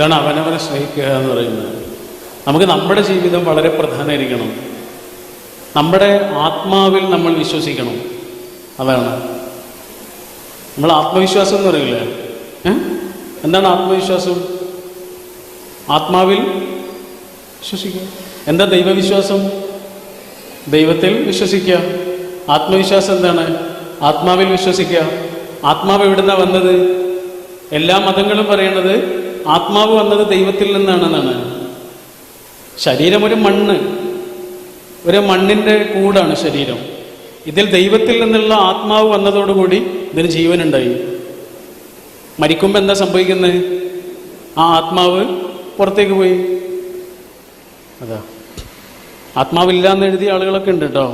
ഇതാണ് അവനവനെ സ്നേഹിക്കുക എന്ന് പറയുന്നത്. നമുക്ക് നമ്മുടെ ജീവിതം വളരെ പ്രധാനമായിരിക്കണം. നമ്മുടെ ആത്മാവിൽ നമ്മൾ വിശ്വസിക്കണം. അതാണ് നമ്മൾ ആത്മവിശ്വാസം എന്ന് പറയില്ലേ. എന്താണ് ആത്മവിശ്വാസം? ആത്മാവിൽ വിശ്വസിക്കുക. എന്താ ദൈവവിശ്വാസം? ദൈവത്തിൽ വിശ്വസിക്കുക. ആത്മവിശ്വാസം എന്താണ്? ആത്മാവിൽ വിശ്വസിക്കുക. ആത്മാവ് എവിടുന്നാ വന്നത്? എല്ലാ മതങ്ങളും പറയണത് ആത്മാവ് വന്നത് ദൈവത്തിൽ നിന്നാണെന്നാണ്. ശരീരം ഒരു മണ്ണിൻ്റെ കൂടാണ് ശരീരം. ഇതിൽ ദൈവത്തിൽ നിന്നുള്ള ആത്മാവ് വന്നതോടുകൂടി ഇതിന് ജീവനുണ്ടായി. മരിക്കുമ്പോൾ എന്താ സംഭവിക്കുന്നത്? ആ ആത്മാവ് പുറത്തേക്ക് പോയി. അതാ ആത്മാവില്ല എന്ന് എഴുതിയ ആളുകളൊക്കെ ഉണ്ട് കേട്ടോ.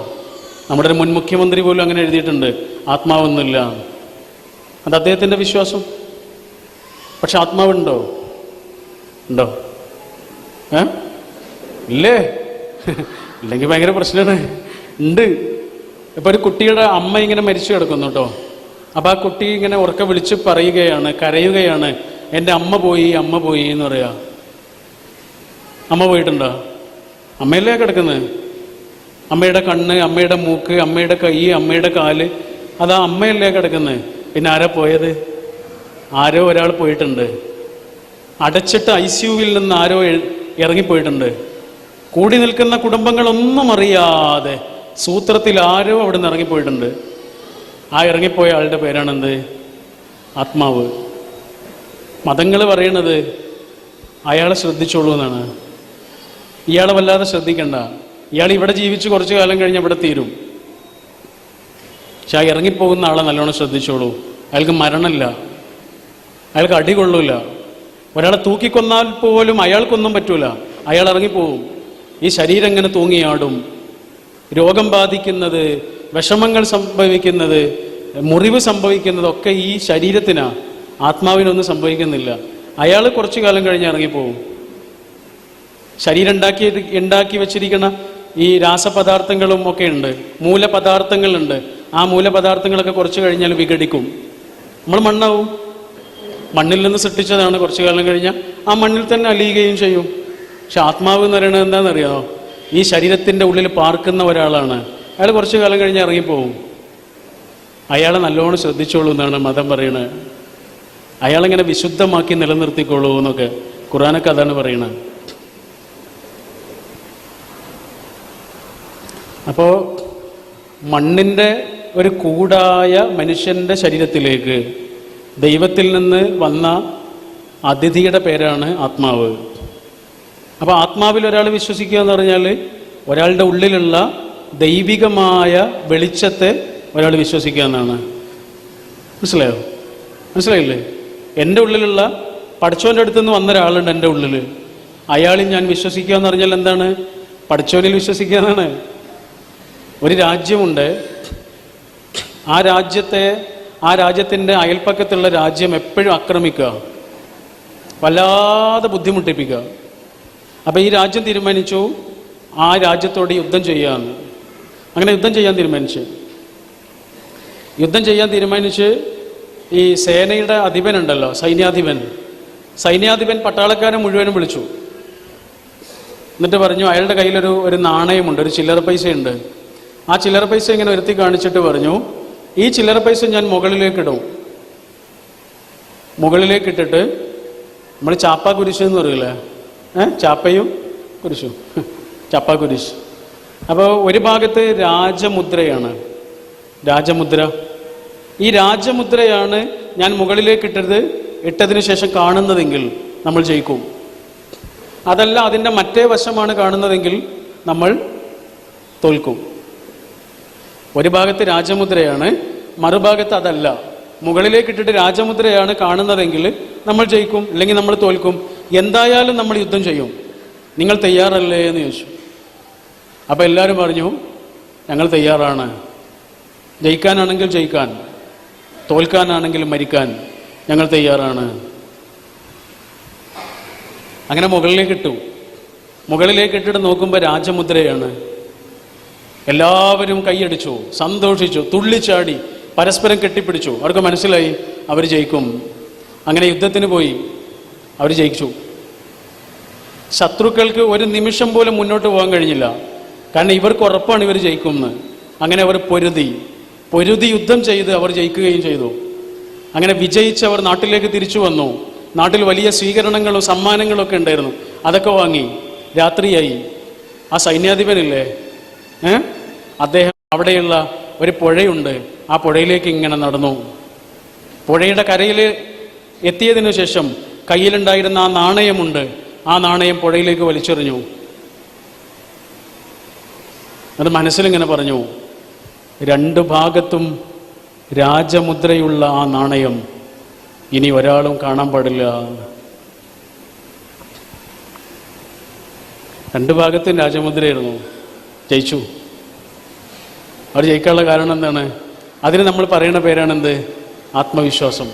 നമ്മുടെ ഒരു മുൻ മുഖ്യമന്ത്രി പോലും അങ്ങനെ എഴുതിയിട്ടുണ്ട്, ആത്മാവൊന്നുമില്ല. അത് അദ്ദേഹത്തിൻ്റെ വിശ്വാസം. പക്ഷെ ആത്മാവുണ്ടോ? ഉണ്ടോ? ഇല്ലേ? ഇല്ലെങ്കിൽ ഭയങ്കര പ്രശ്നമാണ്. ഉണ്ട്. ഇപ്പോൾ ഒരു കുട്ടിയുടെ അമ്മ ഇങ്ങനെ മരിച്ചു കിടക്കുന്നു കേട്ടോ. അപ്പോൾ ആ കുട്ടി ഇങ്ങനെ ഉറക്കെ വിളിച്ച് പറയുകയാണ്, കരയുകയാണ്, എൻ്റെ അമ്മ പോയി എന്ന് പറയാ. അമ്മ പോയിട്ടുണ്ടോ? അമ്മയല്ലേ കിടക്കുന്നത്? അമ്മയുടെ കണ്ണ്, അമ്മയുടെ മൂക്ക്, അമ്മയുടെ കൈ, അമ്മയുടെ കാല്, അതാ അമ്മയല്ലേ കിടക്കുന്നത്. പിന്നെ ആരാ പോയത്? ആരോ ഒരാൾ പോയിട്ടുണ്ട്. അടച്ചിട്ട് ICUവിൽ നിന്ന് ആരോ ഇറങ്ങിപ്പോയിട്ടുണ്ട്. കൂടി നിൽക്കുന്ന കുടുംബങ്ങളൊന്നും അറിയാതെ സൂത്രത്തിൽ ആരോ അവിടെ നിന്ന് ഇറങ്ങിപ്പോയിട്ടുണ്ട്. ആ ഇറങ്ങിപ്പോയ ആളുടെ പേരാണെന്ത്? ആത്മാവ്. മതങ്ങൾ പറയണത് അയാളെ ശ്രദ്ധിച്ചോളൂ എന്നാണ്. ഇയാളെ വല്ലാതെ ശ്രദ്ധിക്കണ്ട, ഇയാൾ ഇവിടെ ജീവിച്ച് കുറച്ചു കാലം കഴിഞ്ഞ് ഇവിടെ തീരും. പക്ഷെ ആ ഇറങ്ങിപ്പോകുന്ന ആളെ നല്ലോണം ശ്രദ്ധിച്ചോളൂ. അയാൾക്ക് മരണമില്ല, അയാൾക്ക് അടി കൊള്ളൂല. ഒരാളെ തൂക്കിക്കൊന്നാൽ പോലും അയാൾക്കൊന്നും പറ്റൂല, അയാൾ ഇറങ്ങിപ്പോവും. ഈ ശരീരം ഇങ്ങനെ തൂങ്ങിയാടും. രോഗം ബാധിക്കുന്നത്, വിഷമങ്ങൾ സംഭവിക്കുന്നത്, മുറിവ് സംഭവിക്കുന്നതൊക്കെ ഈ ശരീരത്തിനാ, ആത്മാവിനൊന്നും സംഭവിക്കുന്നില്ല. അയാൾ കുറച്ചു കാലം കഴിഞ്ഞ് ഇറങ്ങിപ്പോവും. ശരീരം ഉണ്ടാക്കി വെച്ചിരിക്കുന്ന ഈ രാസപദാർത്ഥങ്ങളും ഒക്കെ ഉണ്ട്, മൂലപദാർത്ഥങ്ങളുണ്ട്. ആ മൂലപദാർത്ഥങ്ങളൊക്കെ കുറച്ച് കഴിഞ്ഞാൽ വിഘടിക്കും. നമ്മൾ മണ്ണാവും. മണ്ണിൽ നിന്ന് സൃഷ്ടിച്ചതാണ്. കുറച്ചു കാലം കഴിഞ്ഞാൽ ആ മണ്ണിൽ തന്നെ അലിയുകയും ചെയ്യും. പക്ഷെ ആത്മാവ് എന്ന് പറയുന്നത് എന്താണെന്നറിയാമോ? ഈ ശരീരത്തിൻ്റെ ഉള്ളിൽ പാർക്കുന്ന ഒരാളാണ്. അയാൾ കുറച്ചു കാലം കഴിഞ്ഞ് ഇറങ്ങിപ്പോവും. അയാളെ നല്ലോണം ശ്രദ്ധിച്ചോളൂ എന്നാണ് മതം പറയുന്നത്. അയാളെങ്ങനെ വിശുദ്ധമാക്കി നിലനിർത്തിക്കോളൂ എന്നൊക്കെ ഖുർആനൊക്കെ അതാണ് പറയുന്നത്. അപ്പോൾ മണ്ണിൻ്റെ ഒരു കൂടായ മനുഷ്യൻ്റെ ശരീരത്തിലേക്ക് ദൈവത്തിൽ നിന്ന് വന്ന അതിഥിയുടെ പേരാണ് ആത്മാവ്. അപ്പോൾ ആത്മാവിൽ ഒരാൾ വിശ്വസിക്കുക എന്ന് പറഞ്ഞാൽ ഒരാളുടെ ഉള്ളിലുള്ള ദൈവികമായ വെളിച്ചത്തെ ഒരാൾ വിശ്വസിക്കുക എന്നാണ്. മനസ്സിലായില്ലേ? എൻ്റെ ഉള്ളിലുള്ള പഠിച്ചവൻ്റെ അടുത്ത് നിന്ന് വന്ന ഒരാളുണ്ട് എൻ്റെ ഉള്ളിൽ. അയാളിൽ ഞാൻ വിശ്വസിക്കുക എന്ന് പറഞ്ഞാൽ എന്താണ്? പഠിച്ചവനിൽ വിശ്വസിക്കുക എന്നാണ്. ഒരു രാജ്യമുണ്ട്. ആ രാജ്യത്തിൻ്റെ അയൽപ്പക്കത്തുള്ള രാജ്യം എപ്പോഴും ആക്രമിക്കുക, വല്ലാതെ ബുദ്ധിമുട്ടിപ്പിക്കുക. അപ്പോൾ ഈ രാജ്യം തീരുമാനിച്ചു ആ രാജ്യത്തോട് യുദ്ധം ചെയ്യാമെന്ന്. അങ്ങനെ യുദ്ധം ചെയ്യാൻ തീരുമാനിച്ച് ഈ സേനയുടെ അധിപനുണ്ടല്ലോ, സൈന്യാധിപൻ പട്ടാളക്കാരെ മുഴുവനും വിളിച്ചു. എന്നിട്ട് പറഞ്ഞു, അയാളുടെ കയ്യിലൊരു നാണയമുണ്ട്, ഒരു ചില്ലറ പൈസയുണ്ട്. ആ ചില്ലറ പൈസ ഇങ്ങനെ ഉയർത്തി കാണിച്ചിട്ട് പറഞ്ഞു, ഈ ചില്ലറ പൈസ ഞാൻ മുകളിലേക്കിടും. മുകളിലേക്കിട്ടിട്ട് നമ്മൾ ചാപ്പാ കുരിശ് എന്ന് പറയില്ലേ, ചാപ്പയും കുരിശും, ചാപ്പാ കുരിശ്. അപ്പോൾ ഒരു ഭാഗത്ത് രാജമുദ്രയാണ്, രാജമുദ്ര. ഈ രാജമുദ്രയാണ് ഞാൻ മുകളിലേക്ക് ഇട്ടതിന് ശേഷം കാണുന്നതെങ്കിൽ നമ്മൾ ജയിക്കും. അതല്ല അതിൻ്റെ മറ്റേ വശമാണ് കാണുന്നതെങ്കിൽ നമ്മൾ തോൽക്കും. ഒരു ഭാഗത്ത് രാജമുദ്രയാണ്, മറുഭാഗത്ത് അതല്ല. മുകളിലേക്കിട്ടിട്ട് രാജമുദ്രയാണ് കാണുന്നതെങ്കിൽ നമ്മൾ ജയിക്കും, അല്ലെങ്കിൽ നമ്മൾ തോൽക്കും. എന്തായാലും നമ്മൾ യുദ്ധം ചെയ്യും. നിങ്ങൾ തയ്യാറല്ലേ എന്ന് ചോദിച്ചു. അപ്പോൾ എല്ലാവരും പറഞ്ഞു, ഞങ്ങൾ തയ്യാറാണ്. ജയിക്കാനാണെങ്കിൽ ജയിക്കാൻ, തോൽക്കാനാണെങ്കിൽ മരിക്കാൻ ഞങ്ങൾ തയ്യാറാണ്. അങ്ങനെ മുകളിലേക്കിട്ടിട്ട് നോക്കുമ്പോൾ രാജമുദ്രയാണ്. എല്ലാവരും കൈയടിച്ചു, സന്തോഷിച്ചു, തുള്ളിച്ചാടി, പരസ്പരം കെട്ടിപ്പിടിച്ചു. അവർക്ക് മനസ്സിലായി അവർ ജയിക്കും. അങ്ങനെ യുദ്ധത്തിന് പോയി, അവർ ജയിച്ചു. ശത്രുക്കൾക്ക് ഒരു നിമിഷം പോലും മുന്നോട്ട് പോകാൻ കഴിഞ്ഞില്ല. കാരണം ഇവർക്ക് ഉറപ്പാണ് ഇവർ ജയിക്കുമെന്ന്. അങ്ങനെ അവർ പൊരുതി യുദ്ധം ചെയ്ത് അവർ ജയിക്കുകയും ചെയ്തു. അങ്ങനെ വിജയിച്ച് അവർ നാട്ടിലേക്ക് തിരിച്ചു വന്നു. നാട്ടിൽ വലിയ സ്വീകരണങ്ങളും സമ്മാനങ്ങളും ഒക്കെ ഉണ്ടായിരുന്നു. അതൊക്കെ വാങ്ങി. രാത്രിയായി. ആ സൈന്യാധിപനില്ലേ, അദ്ദേഹം അവിടെയുള്ള ഒരു പുഴയുണ്ട്, ആ പുഴയിലേക്ക് ഇങ്ങനെ നടന്നു. പുഴയുടെ കരയിൽ എത്തിയതിനു ശേഷം കയ്യിലുണ്ടായിരുന്ന ആ നാണയമുണ്ട്, ആ നാണയം പുഴയിലേക്ക് വലിച്ചെറിഞ്ഞു. അത് മനസ്സിലിങ്ങനെ പറഞ്ഞു, രണ്ടു ഭാഗത്തും രാജമുദ്രയുള്ള ആ നാണയം ഇനി ഒരാളും കാണാൻ പാടില്ല. രണ്ടു ഭാഗത്തും രാജമുദ്രയായിരുന്നു. ജയിച്ചു. അവർ ജയിക്കാനുള്ള കാരണം എന്താണ്? അതിന് നമ്മൾ പറയുന്ന പേരാണെന്ത്? ആത്മവിശ്വാസം.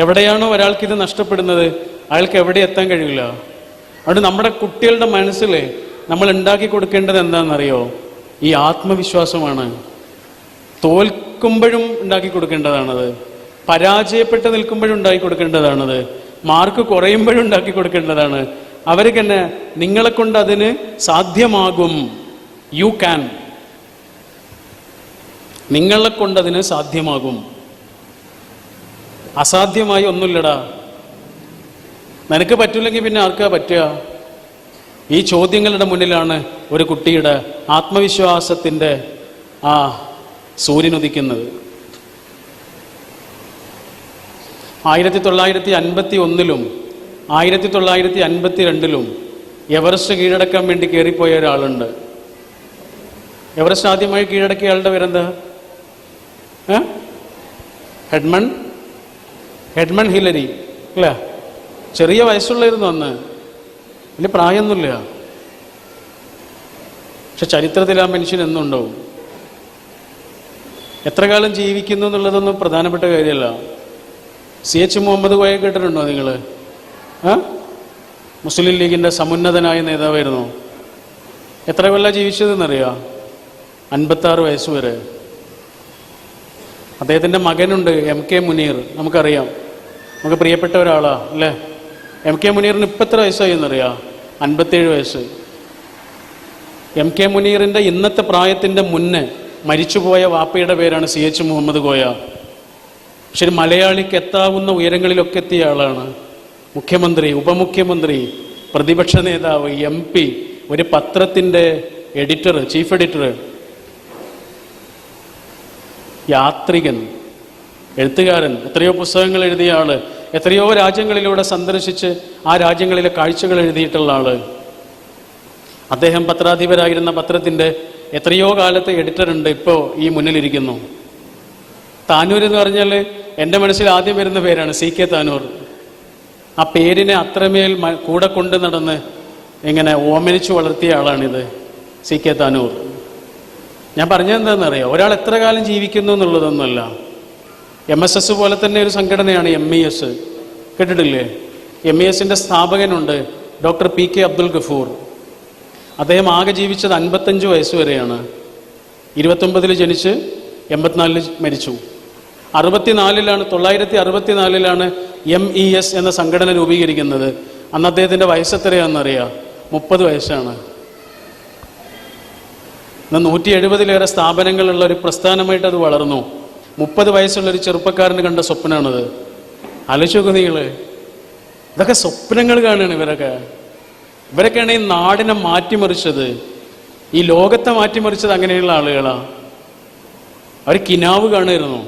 എവിടെയാണോ ഒരാൾക്കിത് നഷ്ടപ്പെടുന്നത് അയാൾക്ക് എവിടെ എത്താൻ കഴിയില്ല. അതുകൊണ്ട് നമ്മുടെ കുട്ടികളുടെ മനസ്സിൽ നമ്മൾ ഉണ്ടാക്കി കൊടുക്കേണ്ടത് എന്താണെന്നറിയോ? ഈ ആത്മവിശ്വാസമാണ്. തോൽക്കുമ്പോഴും ഉണ്ടാക്കി കൊടുക്കേണ്ടതാണത്, പരാജയപ്പെട്ട് നിൽക്കുമ്പോഴും ഉണ്ടാക്കി കൊടുക്കേണ്ടതാണത്, മാർക്ക് കുറയുമ്പോഴും ഉണ്ടാക്കി കൊടുക്കേണ്ടതാണ്. അവർക്ക് തന്നെ നിങ്ങളെ കൊണ്ട് അതിന് സാധ്യമാകും. You can. നിങ്ങളെ കൊണ്ടതിന് സാധ്യമാകും. അസാധ്യമായി ഒന്നുമില്ലടാ. നിനക്ക് പറ്റില്ലെങ്കിൽ പിന്നെ ആർക്കാ പറ്റുക? ഈ ചോദ്യങ്ങളുടെ മുന്നിലാണ് ഒരു കുട്ടിയുടെ ആത്മവിശ്വാസത്തിൻ്റെ ആ സൂര്യനുദിക്കുന്നത്. 1951 1952 എവറസ്റ്റ് കീഴടക്കാൻ വേണ്ടി കയറിപ്പോയ ഒരാളുണ്ട്. എവറസ്റ്റ് ആദ്യമായി കീഴടക്കിയ ആളുടെ പേരെന്താ? എഡ്മണ്ട് ഹില്ലരി അല്ലേ? ചെറിയ വയസ്സുള്ളായിരുന്നു അന്ന്, വലിയ പ്രായമൊന്നുമില്ല. പക്ഷെ ചരിത്രത്തിൽ ആ മനുഷ്യൻ എന്നുണ്ടാവും. എത്ര കാലം ജീവിക്കുന്നു എന്നുള്ളതൊന്നും പ്രധാനപ്പെട്ട കാര്യമല്ല. CH മുഹമ്മദ് കോയ കേട്ടിട്ടുണ്ടോ നിങ്ങൾ? മുസ്ലിം ലീഗിൻ്റെ സമുന്നതനായ നേതാവായിരുന്നു. എത്ര കൊല്ലം ജീവിച്ചതെന്നറിയാം? 56 വയസ്സ് വരെ. അദ്ദേഹത്തിൻ്റെ മകനുണ്ട് MK മുനീർ. നമുക്കറിയാം, നമുക്ക് പ്രിയപ്പെട്ട ഒരാളാ അല്ലേ? MK മുനീറിന് ഇപ്പം എത്ര വയസ്സായി എന്നറിയാം? 57 വയസ്സ്. MK മുനീറിൻ്റെ ഇന്നത്തെ പ്രായത്തിൻ്റെ മുന്നേ മരിച്ചുപോയ വാപ്പയുടെ പേരാണ് CH മുഹമ്മദ് കോയ. പക്ഷെ മലയാളിക്ക് എത്താവുന്ന ഉയരങ്ങളിലൊക്കെ എത്തിയ ആളാണ്. മുഖ്യമന്ത്രി, ഉപമുഖ്യമന്ത്രി, പ്രതിപക്ഷ നേതാവ്, MP, ഒരു പത്രത്തിൻ്റെ എഡിറ്റർ, ചീഫ് എഡിറ്റർ, യാത്രികൻ, എഴുത്തുകാരൻ, എത്രയോ പുസ്തകങ്ങൾ എഴുതിയ ആള്, എത്രയോ രാജ്യങ്ങളിലൂടെ സന്ദർശിച്ച് ആ രാജ്യങ്ങളിലെ കാഴ്ചകൾ എഴുതിയിട്ടുള്ള ആള്. അദ്ദേഹം പത്രാധിപരായിരുന്ന പത്രത്തിൻ്റെ എത്രയോ കാലത്തെ എഡിറ്ററുണ്ട്, ഇപ്പോൾ ഈ മുന്നിലിരിക്കുന്നു. താനൂർ എന്ന് പറഞ്ഞാൽ എൻ്റെ മനസ്സിൽ ആദ്യം വരുന്ന പേരാണ് CK താനൂർ. ആ പേരിനെ അത്രമേൽ കൂടെ കൊണ്ട് നടന്ന് ഇങ്ങനെ ഓമനിച്ചു വളർത്തിയ ആളാണിത്, CK താനൂർ. ഞാൻ പറഞ്ഞതെന്താണെന്നറിയാം? ഒരാൾ എത്ര കാലം ജീവിക്കുന്നു എന്നുള്ളതൊന്നുമല്ല. MSS പോലെ തന്നെ ഒരു സംഘടനയാണ് MES. കേട്ടിട്ടില്ലേ? MESൻ്റെ സ്ഥാപകനുണ്ട് ഡോക്ടർ PK അബ്ദുൽ ഗഫൂർ. അദ്ദേഹം ആകെ ജീവിച്ചത് 55 വയസ്സ് വരെയാണ്. 29 ജനിച്ച് 84 മരിച്ചു. 1964 MES എന്ന സംഘടന രൂപീകരിക്കുന്നത്. അന്ന് അദ്ദേഹത്തിൻ്റെ വയസ്സ് എത്രയാണെന്നറിയാം? 30 വയസ്സാണ്. ഇന്ന് 170-ലേറെ സ്ഥാപനങ്ങളുള്ള ഒരു പ്രസ്ഥാനമായിട്ട് അത് വളർന്നു. 30 വയസ്സുള്ളൊരു ചെറുപ്പക്കാരന് കണ്ട സ്വപ്നമാണത്. ആലോചിച്ച് നിങ്ങൾ, ഇതൊക്കെ സ്വപ്നങ്ങൾ കാണുകയാണ് ഇവരൊക്കെയാണ് ഈ നാടിനെ മാറ്റിമറിച്ചത്, ഈ ലോകത്തെ മാറ്റിമറിച്ചത്. അങ്ങനെയുള്ള ആളുകളാണ് അവർ. കിനാവ് കാണുമായിരുന്നു.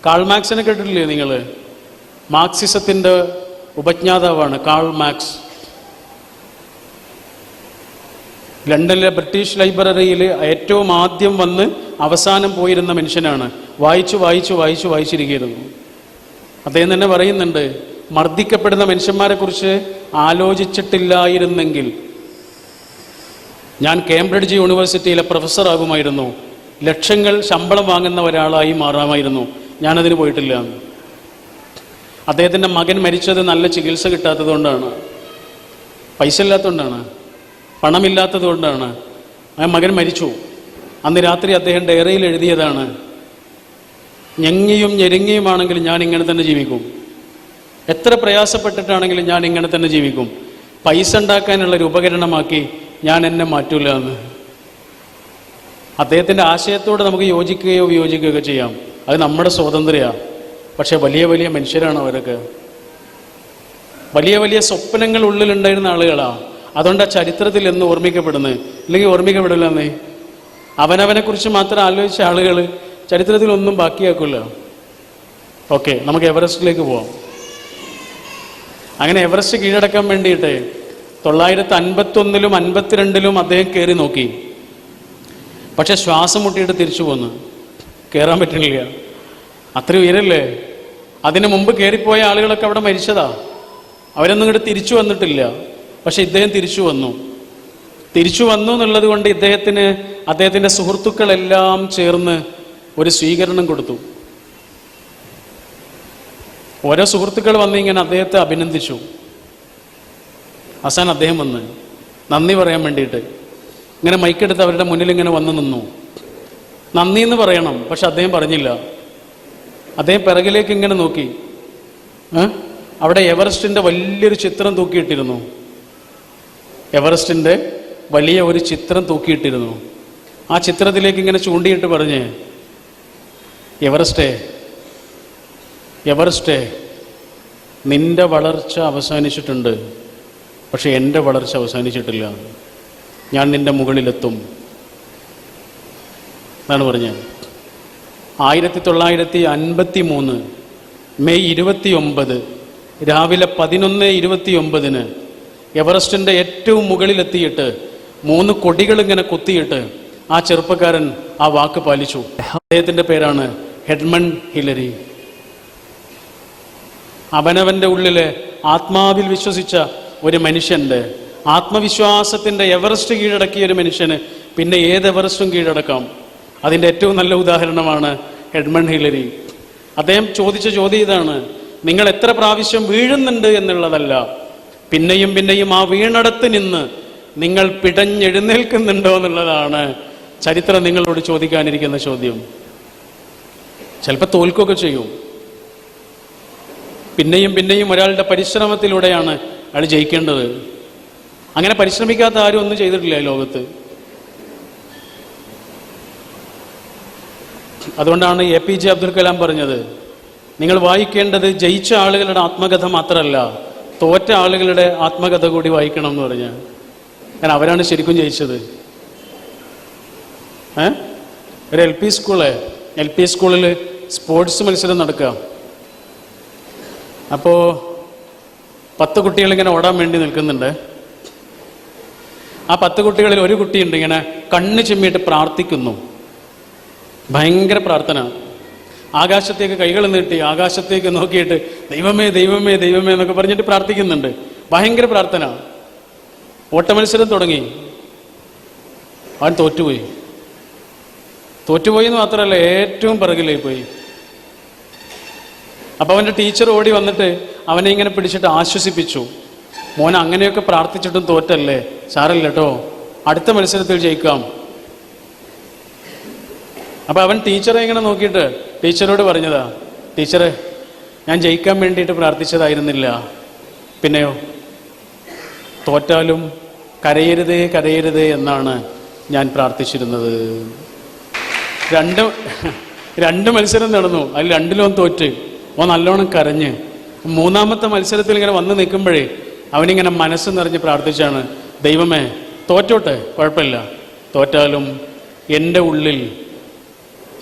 കാൾ മാക്സിനെ കേട്ടിട്ടില്ലേ നിങ്ങൾ? മാർക്സിസത്തിൻ്റെ ഉപജ്ഞാതാവാണ് കാൾ മാക്സ്. ലണ്ടനിലെ ബ്രിട്ടീഷ് ലൈബ്രറിയിൽ ഏറ്റവും ആദ്യം വന്ന് അവസാനം പോയിരുന്ന മനുഷ്യനാണ്. വായിച്ചിരിക്കുന്നു. അദ്ദേഹം തന്നെ പറയുന്നുണ്ട്, മർദ്ദിക്കപ്പെടുന്ന മനുഷ്യന്മാരെക്കുറിച്ച് ആലോചിച്ചിട്ടില്ലായിരുന്നെങ്കിൽ ഞാൻ കേംബ്രിഡ്ജ് യൂണിവേഴ്സിറ്റിയിലെ പ്രൊഫസറാകുമായിരുന്നു, ലക്ഷങ്ങൾ ശമ്പളം വാങ്ങുന്ന ഒരാളായി മാറാമായിരുന്നു. ഞാനതിന് പോയിട്ടില്ല. അദ്ദേഹത്തിൻ്റെ മകൻ മരിച്ചത് നല്ല ചികിത്സ കിട്ടാത്തത് കൊണ്ടാണ്, പൈസ ഇല്ലാത്തതുകൊണ്ടാണ്, പണമില്ലാത്തത് കൊണ്ടാണ്. ആ മകൻ മരിച്ചു. അന്ന് രാത്രി അദ്ദേഹം ഡയറിയിൽ എഴുതിയതാണ്, ഞെങ്ങിയും ഞെരുങ്ങിയുമാണെങ്കിലും ഞാൻ ഇങ്ങനെ തന്നെ ജീവിക്കും, എത്ര പ്രയാസപ്പെട്ടിട്ടാണെങ്കിലും ഞാൻ ഇങ്ങനെ തന്നെ ജീവിക്കും. പൈസ ഉണ്ടാക്കാനുള്ള ഒരു ഉപകരണമാക്കി ഞാൻ എന്നെ മാറ്റൂല എന്ന്. അദ്ദേഹത്തിൻ്റെ ആശയത്തോട് നമുക്ക് യോജിക്കുകയോ വിയോജിക്കുകയോ ചെയ്യാം, അത് നമ്മുടെ സ്വാതന്ത്ര്യമാണ്. പക്ഷെ വലിയ വലിയ മനുഷ്യരാണ് അവരൊക്കെ. വലിയ വലിയ സ്വപ്നങ്ങൾ ഉള്ളിലുണ്ടായിരുന്ന ആളുകളാണ്. അതുകൊണ്ട് ആ ചരിത്രത്തിൽ എന്ന് ഓർമ്മിക്കപ്പെടുന്നത്, ഇല്ലെങ്കിൽ ഓർമ്മിക്കപ്പെടില്ലെന്നേ. അവനവനെക്കുറിച്ച് മാത്രം ആലോചിച്ച ആളുകൾ ചരിത്രത്തിലൊന്നും ബാക്കിയാക്കില്ല. ഓക്കെ, നമുക്ക് എവറസ്റ്റിലേക്ക് പോവാം. അങ്ങനെ എവറസ്റ്റ് കീഴടക്കാൻ വേണ്ടിയിട്ട് 951-ലും 52-ലും അദ്ദേഹം കയറി നോക്കി. പക്ഷെ ശ്വാസം മുട്ടിയിട്ട് തിരിച്ചു പോന്നു, കയറാൻ പറ്റണില്ല. അത്ര ഉയരല്ലേ. അതിനു മുമ്പ് കയറിപ്പോയ ആളുകളൊക്കെ അവിടെ മരിച്ചതാ. അവരൊന്നും ഇങ്ങോട്ട് തിരിച്ചു വന്നിട്ടില്ല. പക്ഷെ ഇദ്ദേഹം തിരിച്ചു വന്നു. തിരിച്ചു വന്നു എന്നുള്ളത് കൊണ്ട് അദ്ദേഹത്തിൻ്റെ സുഹൃത്തുക്കളെല്ലാം ചേർന്ന് ഒരു സ്വീകരണം കൊടുത്തു. ഓരോ സുഹൃത്തുക്കൾ വന്ന് ഇങ്ങനെ അദ്ദേഹത്തെ അഭിനന്ദിച്ചു. അവസാനം അദ്ദേഹം വന്ന് നന്ദി പറയാൻ വേണ്ടിയിട്ട് ഇങ്ങനെ മൈക്കെടുത്ത് അവരുടെ മുന്നിൽ ഇങ്ങനെ വന്ന് നിന്നു. നന്ദി എന്ന് പറയണം, പക്ഷെ അദ്ദേഹം പറഞ്ഞില്ല. അദ്ദേഹം പിറകിലേക്ക് ഇങ്ങനെ നോക്കി. അവിടെ എവറസ്റ്റിൻ്റെ വലിയൊരു ചിത്രം തൂക്കിയിട്ടിരുന്നു. എവറസ്റ്റിൻ്റെ വലിയ ഒരു ചിത്രം തൂക്കിയിട്ടിരുന്നു. ആ ചിത്രത്തിലേക്ക് ഇങ്ങനെ ചൂണ്ടിയിട്ട് പറഞ്ഞ്, എവറസ്റ്റേ, എവറസ്റ്റേ, നിന്റെ വളർച്ച അവസാനിച്ചിട്ടുണ്ട്, പക്ഷെ എൻ്റെ വളർച്ച അവസാനിച്ചിട്ടില്ല. ഞാൻ നിന്റെ മുകളിലെത്തും എന്നാണ് പറഞ്ഞത്. 1953 മെയ് 29 രാവിലെ 11:29 എവറസ്റ്റിൻ്റെ ഏറ്റവും മുകളിലെത്തിയിട്ട് 3 കൊടികൾ ഇങ്ങനെ കുത്തിയിട്ട് ആ ചെറുപ്പക്കാരൻ ആ വാക്ക് പാലിച്ചു. അദ്ദേഹത്തിൻ്റെ പേരാണ് എഡ്മണ്ട് ഹിലരി. അവനവൻ്റെ ഉള്ളിലെ ആത്മാവിൽ വിശ്വസിച്ച ഒരു മനുഷ്യൻ്റെ ആത്മവിശ്വാസത്തിൻ്റെ എവറസ്റ്റ് കീഴടക്കിയ ഒരു മനുഷ്യന് പിന്നെ ഏത് എവറസ്റ്റും കീഴടക്കാം. അതിൻ്റെ ഏറ്റവും നല്ല ഉദാഹരണമാണ് എഡ്മണ്ട് ഹിലരി. അദ്ദേഹം ചോദിച്ച ചോദ്യം ഇതാണ്: നിങ്ങൾ എത്ര പ്രാവശ്യം വീഴുന്നുണ്ട് എന്നുള്ളതല്ല, പിന്നെയും പിന്നെയും ആ വീണടത്ത് നിന്ന് നിങ്ങൾ പിടഞ്ഞെഴുന്നേൽക്കുന്നുണ്ടോ എന്നുള്ളതാണ് ചരിത്രം നിങ്ങളോട് ചോദിക്കാനിരിക്കുന്ന ചോദ്യം. ചിലപ്പോൾ തോൽക്കുകയൊക്കെ ചെയ്യും. പിന്നെയും പിന്നെയും ഒരാളുടെ പരിശ്രമത്തിലൂടെയാണ് അയാൾ ജയിക്കേണ്ടത്. അങ്ങനെ പരിശ്രമിക്കാത്ത ആരും ഒന്നും ചെയ്തിട്ടില്ല ലോകത്ത്. അതുകൊണ്ടാണ് APJ അബ്ദുൽ കലാം പറഞ്ഞത്, നിങ്ങൾ വായിക്കേണ്ടത് ജയിച്ച ആളുകളുടെ ആത്മകഥ മാത്രമല്ല, തോറ്റ ആളുകളുടെ ആത്മകഥ കൂടി വായിക്കണം എന്ന് പറഞ്ഞ. കാരണം അവരാണ് ശരിക്കും ജയിച്ചത്. ഒരു LP സ്കൂളിൽ സ്പോർട്സ് മത്സരം നടക്കുക. അപ്പോൾ 10 കുട്ടികളിങ്ങനെ ഓടാൻ വേണ്ടി നിൽക്കുന്നുണ്ട്. ആ 10 കുട്ടികളിൽ ഒരു കുട്ടിയുണ്ട് ഇങ്ങനെ കണ്ണ് ചിമ്മിയിട്ട് പ്രാർത്ഥിക്കുന്നു. ഭയങ്കര പ്രാർത്ഥന. ആകാശത്തേക്ക് കൈകൾ നീട്ടി ആകാശത്തേക്ക് നോക്കിയിട്ട് ദൈവമേ ദൈവമേ ദൈവമേ എന്നൊക്കെ പറഞ്ഞിട്ട് പ്രാർത്ഥിക്കുന്നുണ്ട്. ഭയങ്കര പ്രാർത്ഥന. ഓട്ടമത്സരം തുടങ്ങി. അവൻ തോറ്റുപോയി എന്ന് മാത്രമല്ല, ഏറ്റവും പിറകിലായി പോയി. അപ്പോൾ അവൻ്റെ ടീച്ചർ ഓടി വന്നിട്ട് അവനെ ഇങ്ങനെ പിടിച്ചിട്ട് ആശ്വസിപ്പിച്ചു. മോൻ അങ്ങനെയൊക്കെ പ്രാർത്ഥിച്ചിട്ടും തോറ്റല്ലേ, സാരല്ല കേട്ടോ, അടുത്ത മത്സരത്തിൽ ജയിക്കാം. അപ്പോൾ അവൻ ടീച്ചറെ ഇങ്ങനെ നോക്കിയിട്ട് ടീച്ചറോട് പറഞ്ഞതാ, ടീച്ചറെ ഞാൻ ജയിക്കാൻ വേണ്ടിയിട്ട് പ്രാർത്ഥിച്ചതായിരുന്നില്ല, പിന്നെയോ തോറ്റാലും കരയരുതേ കരയരുതേ എന്നാണ് ഞാൻ പ്രാർത്ഥിച്ചിരുന്നത്. രണ്ട് മത്സരം നടന്നു, അതിൽ 2-ലും തോറ്റ്. ഓൻ നല്ലോണം കരഞ്ഞ്. 3-മത്തെ മത്സരത്തിൽ ഇങ്ങനെ വന്ന് നിൽക്കുമ്പോഴേ അവനിങ്ങനെ മനസ്സ് നിറഞ്ഞ് പ്രാർത്ഥിച്ചാണ്, ദൈവമേ തോറ്റോട്ടെ കുഴപ്പമില്ല, തോറ്റാലും എൻ്റെ ഉള്ളിൽ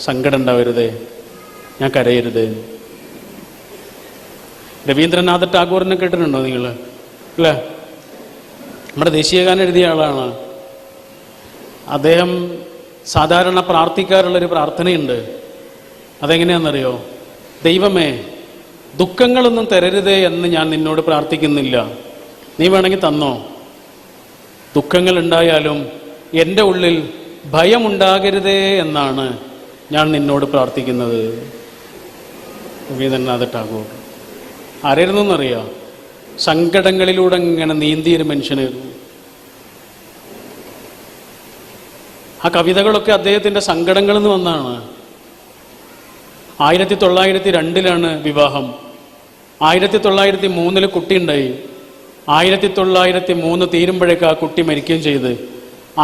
സങ്കടം ഉണ്ടാവരുതേ, ഞാൻ കരയരുത്. രവീന്ദ്രനാഥ ടാഗോറിനെ കേട്ടിട്ടുണ്ടോ നിങ്ങൾ? അല്ലേ, നമ്മുടെ ദേശീയഗാനം എഴുതിയ ആളാണ് അദ്ദേഹം. സാധാരണ പ്രാർത്ഥിക്കാറുള്ളൊരു പ്രാർത്ഥനയുണ്ട്. അതെങ്ങനെയാണെന്നറിയോ? ദൈവമേ ദുഃഖങ്ങളൊന്നും തരരുതേ എന്ന് ഞാൻ നിന്നോട് പ്രാർത്ഥിക്കുന്നില്ല, നീ വേണമെങ്കിൽ തന്നോ. ദുഃഖങ്ങൾ ഉണ്ടായാലും എൻ്റെ ഉള്ളിൽ ഭയമുണ്ടാകരുതേ എന്നാണ് ഞാൻ നിന്നോട് പ്രാർത്ഥിക്കുന്നത്. രവീന്ദ്രനാഥ ടാഗോർ ആരായിരുന്നു എന്നറിയാം? സങ്കടങ്ങളിലൂടെ ഇങ്ങനെ നീന്തിയൊരു മനുഷ്യനായിരുന്നു. ആ കവിതകളൊക്കെ അദ്ദേഹത്തിൻ്റെ സങ്കടങ്ങളിൽ നിന്ന് വന്നാണ്. 1902 വിവാഹം. 1903 കുട്ടിയുണ്ടായി. 1903 തീരുമ്പോഴേക്ക് ആ കുട്ടി മരിക്കുകയും ചെയ്ത്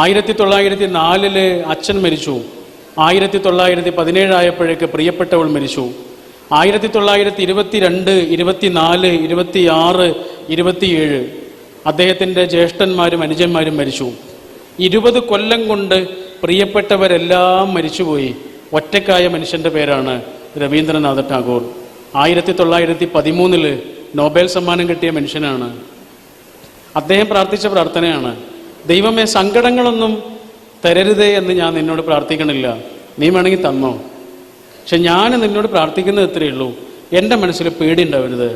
1904 അച്ഛൻ മരിച്ചു. 1917 ആയപ്പോഴേക്ക് പ്രിയപ്പെട്ടവൾ മരിച്ചു. 1922, 24, 26, 27 അദ്ദേഹത്തിൻ്റെ ജ്യേഷ്ഠന്മാരും അനുജന്മാരും മരിച്ചു. 20 കൊല്ലം കൊണ്ട് പ്രിയപ്പെട്ടവരെല്ലാം മരിച്ചുപോയി. ഒറ്റക്കായ മനുഷ്യൻ്റെ പേരാണ് രവീന്ദ്രനാഥ ടാഗോർ. 1913 നോബൽ സമ്മാനം കിട്ടിയ മനുഷ്യനാണ്. അദ്ദേഹം പ്രാർത്ഥിച്ച പ്രാർത്ഥനയാണ്, ദൈവമേ സങ്കടങ്ങളൊന്നും തരരുതേ എന്ന് ഞാൻ നിന്നോട് പ്രാർത്ഥിക്കണില്ല, നീ വേണമെങ്കിൽ തന്നോ, പക്ഷെ ഞാൻ നിന്നോട് പ്രാർത്ഥിക്കുന്നത് ഇത്രയേ ഉള്ളൂ, എൻ്റെ മനസ്സിൽ പേടി ഉണ്ടാവരുത്.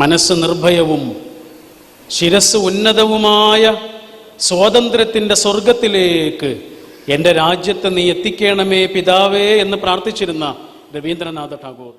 മനസ്സ് നിർഭയവും ശിരസ് ഉന്നതവുമായ സ്വാതന്ത്ര്യത്തിൻ്റെ സ്വർഗത്തിലേക്ക് എൻ്റെ രാജ്യത്തെ നീ എത്തിക്കണമേ പിതാവേ എന്ന് പ്രാർത്ഥിച്ചിരുന്ന രവീന്ദ്രനാഥ ടാഗോർ.